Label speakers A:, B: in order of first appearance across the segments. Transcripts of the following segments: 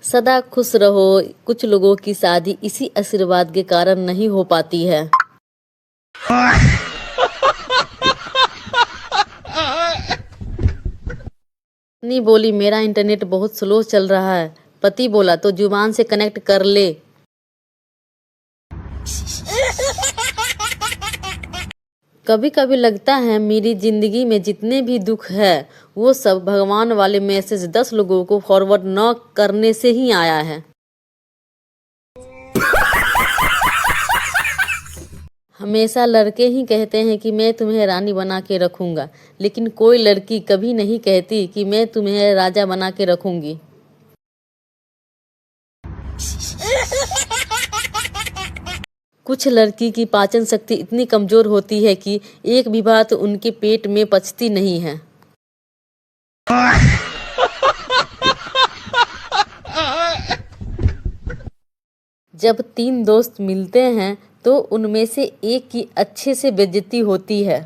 A: सदा खुश रहो। कुछ लोगों की शादी इसी आशीर्वाद के कारण नहीं हो पाती है। पत्नी बोली मेरा इंटरनेट बहुत स्लो चल रहा है। पति बोला तो जुबान से कनेक्ट कर ले। कभी कभी लगता है मेरी जिंदगी में जितने भी दुख है वो सब भगवान वाले मैसेज 10 लोगों को फॉरवर्ड न करने से ही आया है। हमेशा लड़के ही कहते हैं कि मैं तुम्हें रानी बना के रखूंगा, लेकिन कोई लड़की कभी नहीं कहती कि मैं तुम्हें राजा बना के रखूंगी। कुछ लड़की की पाचन शक्ति इतनी कमजोर होती है कि एक भी बात उनके पेट में पचती नहीं है। जब 3 दोस्त मिलते हैं तो उनमें से एक की अच्छे से बेइज्जती होती है।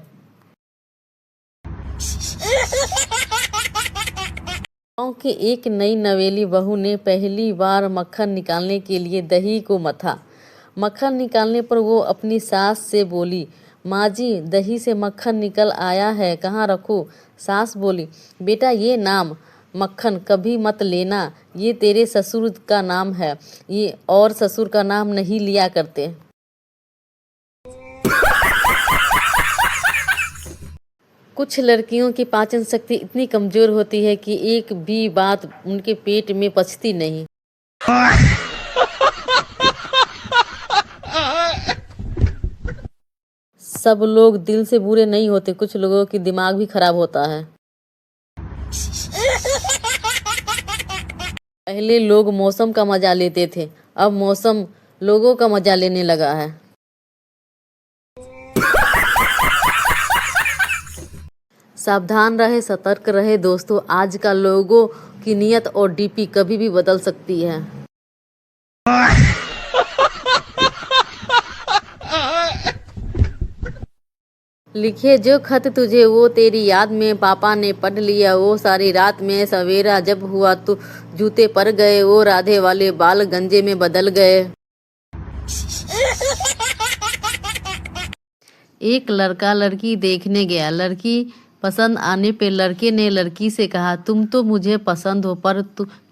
A: गांव की एक नई नवेली बहू ने पहली बार मक्खन निकालने के लिए दही को मथा। मक्खन निकालने पर वो अपनी सास से बोली, माँ जी दही से मक्खन निकल आया है, कहाँ रखूं? सास बोली, बेटा ये नाम मक्खन कभी मत लेना, ये तेरे ससुर का नाम है, ये और ससुर का नाम नहीं लिया करते। कुछ लड़कियों की पाचन शक्ति इतनी कमजोर होती है कि एक भी बात उनके पेट में पचती नहीं। सब लोग दिल से बुरे नहीं होते, कुछ लोगों की दिमाग भी खराब होता है। पहले लोग मौसम का मजा लेते थे, अब मौसम लोगों का मजा लेने लगा है। सावधान रहे, सतर्क रहे दोस्तों, आजकल लोगों की नीयत और डीपी कभी भी बदल सकती है। लिखे जो खत तुझे वो तेरी याद में पापा ने पढ़ लिया, वो सारी रात में सवेरा जब हुआ तो जूते पर गए, वो राधे वाले बाल गंजे में बदल गए। एक लड़का लड़की देखने गया। लड़की पसंद आने पे लड़के ने लड़की से कहा, तुम तो मुझे पसंद हो पर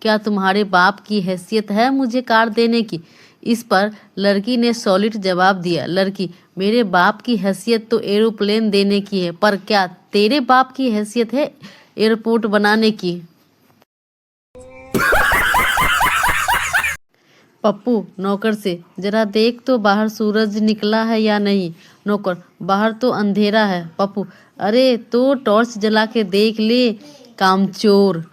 A: क्या तुम्हारे बाप की हैसियत है मुझे कार देने की? इस पर लड़की ने सॉलिड जवाब दिया, लड़की मेरे बाप की हैसियत तो एरोप्लेन देने की है, पर क्या तेरे बाप की हैसियत है एयरपोर्ट बनाने की? पप्पू नौकर से, जरा देख तो बाहर सूरज निकला है या नहीं। नौकर, बाहर तो अंधेरा है। पप्पू, अरे तो टॉर्च जला के देख ले कामचोर।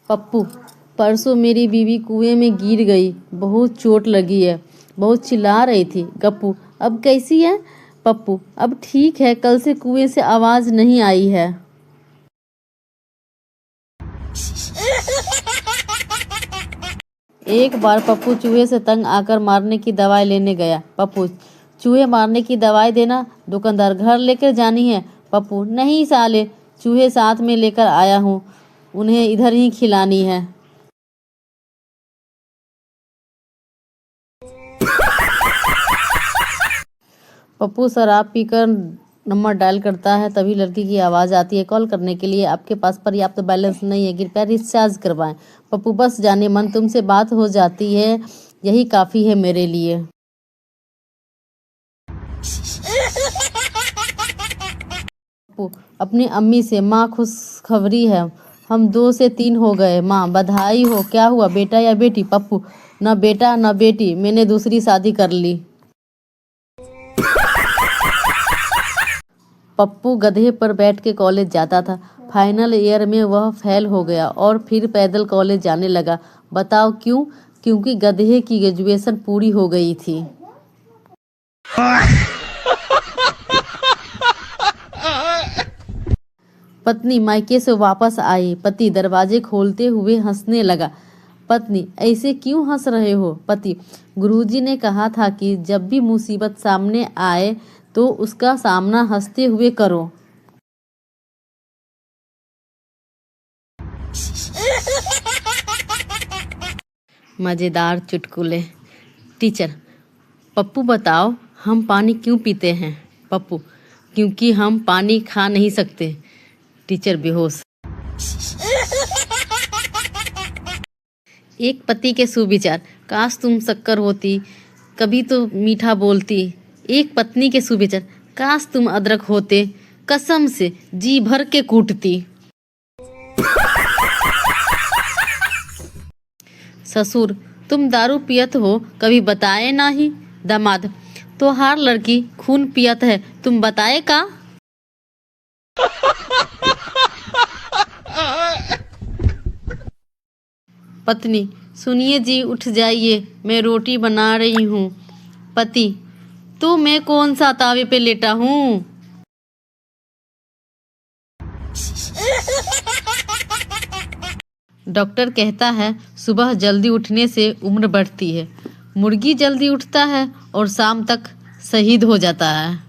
A: पप्पू, परसों मेरी बीवी कुएं में गिर गई, बहुत चोट लगी है, बहुत चिल्ला रही थी। गप्पू, अब कैसी है? पप्पू, अब ठीक है, कल से कुएं से आवाज नहीं आई है। एक बार पप्पू चूहे से तंग आकर मारने की दवाई लेने गया। पप्पू, चूहे मारने की दवाई देना, दुकानदार घर लेकर जानी है। पप्पू, नहीं साले, चूहे साथ में लेकर आया हूँ, उन्हें इधर ही खिलानी है। पप्पू शराब पीकर नंबर डायल करता है, तभी लड़की की आवाज़ आती है, कॉल करने के लिए आपके पास पर्याप्त बैलेंस नहीं है, कृपया रिचार्ज करवाएं। पप्पू, बस जाने मन, तुमसे बात हो जाती है, यही काफ़ी है मेरे लिए। पप्पू अपनी अम्मी से, माँ खुशखबरी है, हम 2 से 3 हो गए, माँ बधाई हो। क्या हुआ, बेटा या बेटी? पप्पू, न बेटा न बेटी, मैंने दूसरी शादी कर ली। पप्पू गधे पर बैठ के कॉलेज जाता था। फाइनल ईयर में वह फेल हो गया और फिर पैदल कॉलेज जाने लगा। बताओ क्यों? क्योंकि गधे की ग्रेजुएशन पूरी हो गई थी। पत्नी मायके से वापस आई। पति दरवाजे खोलते हुए हंसने लगा। पत्नी, ऐसे क्यों हंस रहे हो? पति, गुरुजी ने कहा था कि जब भी मुसीबत सामने आए तो उसका सामना हंसते हुए करो। मज़ेदार चुटकुले। टीचर, पप्पू बताओ हम पानी क्यों पीते हैं? पप्पू, क्योंकि हम पानी खा नहीं सकते। टीचर बेहोश। एक पति के सुविचार, काश तुम शक्कर होती, कभी तो मीठा बोलती। एक पत्नी के सुविचार, काश तुम अदरक होते, कसम से जी भर के कूटती। ससुर, तुम दारू पियत हो, कभी बताए नाही। दामाद, तो हर लड़की खून पियत है, तुम बताए का? पत्नी, सुनिए जी उठ जाइए, मैं रोटी बना रही हूँ। पति, तो मैं कौन सा तावे पे लेटा हूँ? डॉक्टर कहता है सुबह जल्दी उठने से उम्र बढ़ती है। मुर्गी जल्दी उठता है और शाम तक शहीद हो जाता है।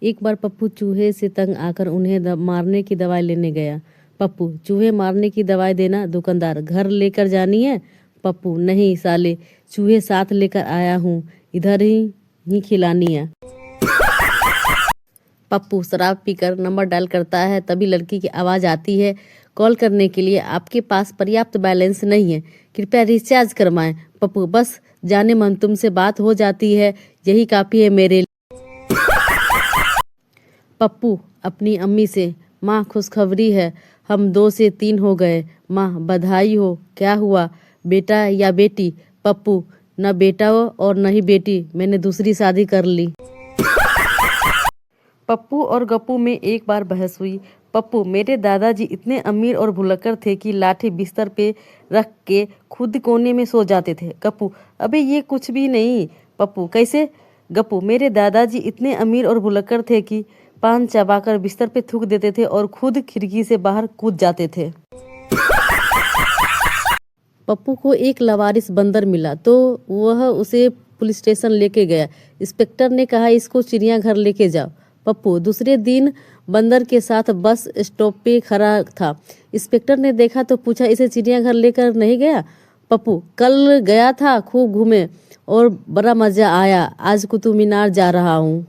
A: एक बार पप्पू चूहे से तंग आकर उन्हें मारने की दवाई लेने गया। पप्पू, चूहे मारने की दवाई देना। दुकानदार, घर लेकर जानी है? पप्पू, नहीं साले, चूहे साथ लेकर आया हूँ, इधर ही खिलानी है। पप्पू शराब पीकर नंबर डायल करता है, तभी लड़की की आवाज़ आती है, कॉल करने के लिए आपके पास पर्याप्त बैलेंस नहीं है, कृपया रिचार्ज करवाएं। पप्पू, बस जाने मन तुमसे बात हो जाती है, यही काफ़ी है मेरे लिए। पप्पू अपनी अम्मी से, माँ खुशखबरी है, हम 2 से 3 हो गए। माँ, बधाई हो। क्या हुआ, बेटा या बेटी? पप्पू, न बेटा हो और न ही बेटी, मैंने दूसरी शादी कर ली। पप्पू और गप्पू में एक बार बहस हुई। पप्पू, मेरे दादाजी इतने अमीर और भुलक्कड़ थे कि लाठी बिस्तर पे रख के खुद कोने में सो जाते थे। गप्पू, अबे ये कुछ भी नहीं। पप्पू, कैसे? गप्पू, मेरे दादाजी इतने अमीर और भुलक्कड़ थे कि पान चबाकर बिस्तर पे थूक देते थे और खुद खिड़की से बाहर कूद जाते थे। पप्पू को एक लावारिस बंदर मिला तो वह उसे पुलिस स्टेशन लेके गया। इंस्पेक्टर ने कहा इसको चिड़ियाघर लेके जाओ। पप्पू दूसरे दिन बंदर के साथ बस स्टॉप पे खड़ा था। इंस्पेक्टर ने देखा तो पूछा, इसे चिड़ियाघर लेकर नहीं गया? पप्पू, कल गया था, खूब घूमे और बड़ा मजा आया, आज कुतुब मीनार जा रहा हूँ।